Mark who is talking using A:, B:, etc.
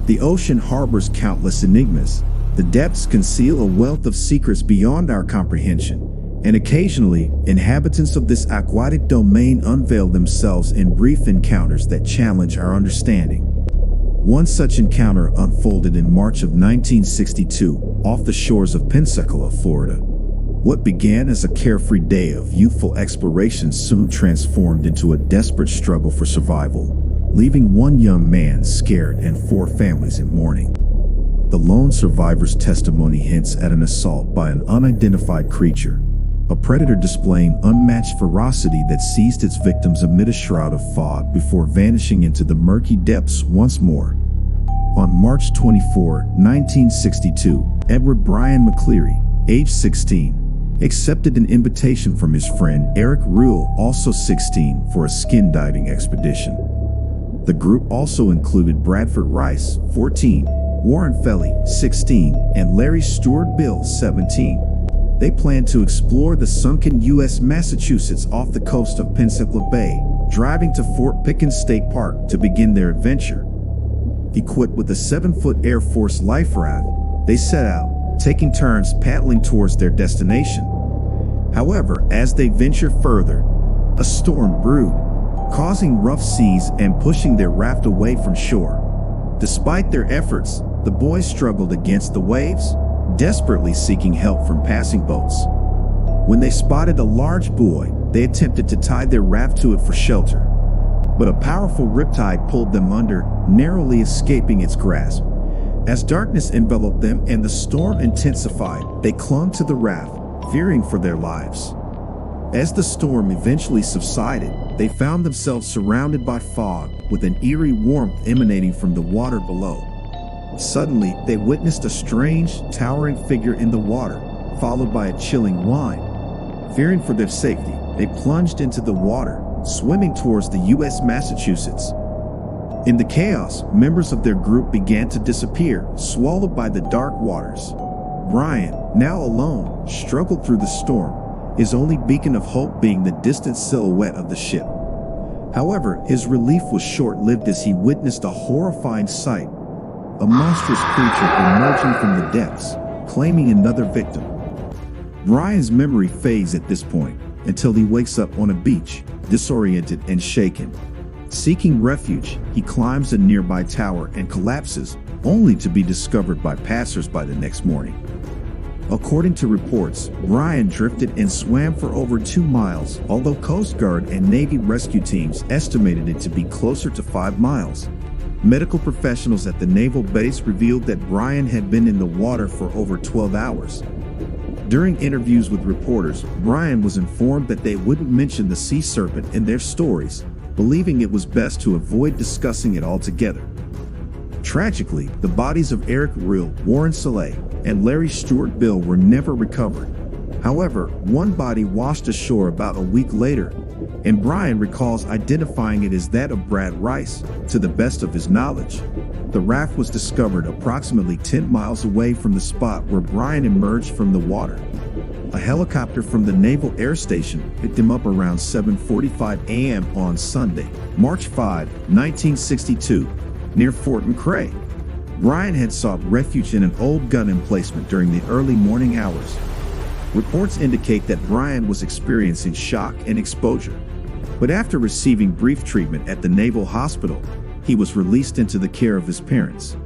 A: The ocean harbors countless enigmas. The depths conceal a wealth of secrets beyond our comprehension, and occasionally, inhabitants of this aquatic domain unveil themselves in brief encounters that challenge our understanding. One such encounter unfolded in March of 1962, off the shores of Pensacola, Florida. What began as a carefree day of youthful exploration soon transformed into a desperate struggle for survival, leaving one young man scared and 4 families in mourning. The lone survivor's testimony hints at an assault by an unidentified creature, a predator displaying unmatched ferocity that seized its victims amid a shroud of fog before vanishing into the murky depths once more. On March 24, 1962, Edward Brian McCleary, age 16, accepted an invitation from his friend Eric Ruyle, also 16, for a skin diving expedition. The group also included Bradford Rice, 14, Warren Felley, 16, and Larry Stewart Bill, 17. They planned to explore the sunken USS Massachusetts off the coast of Pensacola Bay, driving to Fort Pickens State Park to begin their adventure. Equipped with a 7-foot Air Force life raft, they set out, taking turns paddling towards their destination. However, as they ventured further, a storm brewed, causing rough seas and pushing their raft away from shore. Despite their efforts, the boys struggled against the waves, desperately seeking help from passing boats. When they spotted a large buoy, they attempted to tie their raft to it for shelter. But a powerful riptide pulled them under, narrowly escaping its grasp. As darkness enveloped them and the storm intensified, they clung to the raft, fearing for their lives. As the storm eventually subsided, they found themselves surrounded by fog, with an eerie warmth emanating from the water below. Suddenly, they witnessed a strange, towering figure in the water, followed by a chilling whine. Fearing for their safety, they plunged into the water, swimming towards the USS Massachusetts. In the chaos, members of their group began to disappear, swallowed by the dark waters. Brian, now alone, struggled through the storm, his only beacon of hope being the distant silhouette of the ship. However, his relief was short-lived as he witnessed a horrifying sight. A monstrous creature emerging from the depths, claiming another victim. Brian's memory fades at this point, until he wakes up on a beach, disoriented and shaken. Seeking refuge, he climbs a nearby tower and collapses, only to be discovered by passers-by the next morning. According to reports, Brian drifted and swam for over 2 miles, although Coast Guard and Navy rescue teams estimated it to be closer to 5 miles. Medical professionals at the naval base revealed that Brian had been in the water for over 12 hours. During interviews with reporters, Brian was informed that they wouldn't mention the sea serpent in their stories, believing it was best to avoid discussing it altogether. Tragically, the bodies of Eric Ruyle, Warren Felley, and Larry Stewart Bill were never recovered. However, one body washed ashore about a week later, and Brian recalls identifying it as that of Brad Rice, to the best of his knowledge. The raft was discovered approximately 10 miles away from the spot where Brian emerged from the water. A helicopter from the Naval Air Station picked him up around 7:45 a.m. on Sunday, March 5, 1962, near Fort McRae. Brian had sought refuge in an old gun emplacement during the early morning hours. Reports indicate that Brian was experiencing shock and exposure, but after receiving brief treatment at the Naval Hospital, he was released into the care of his parents.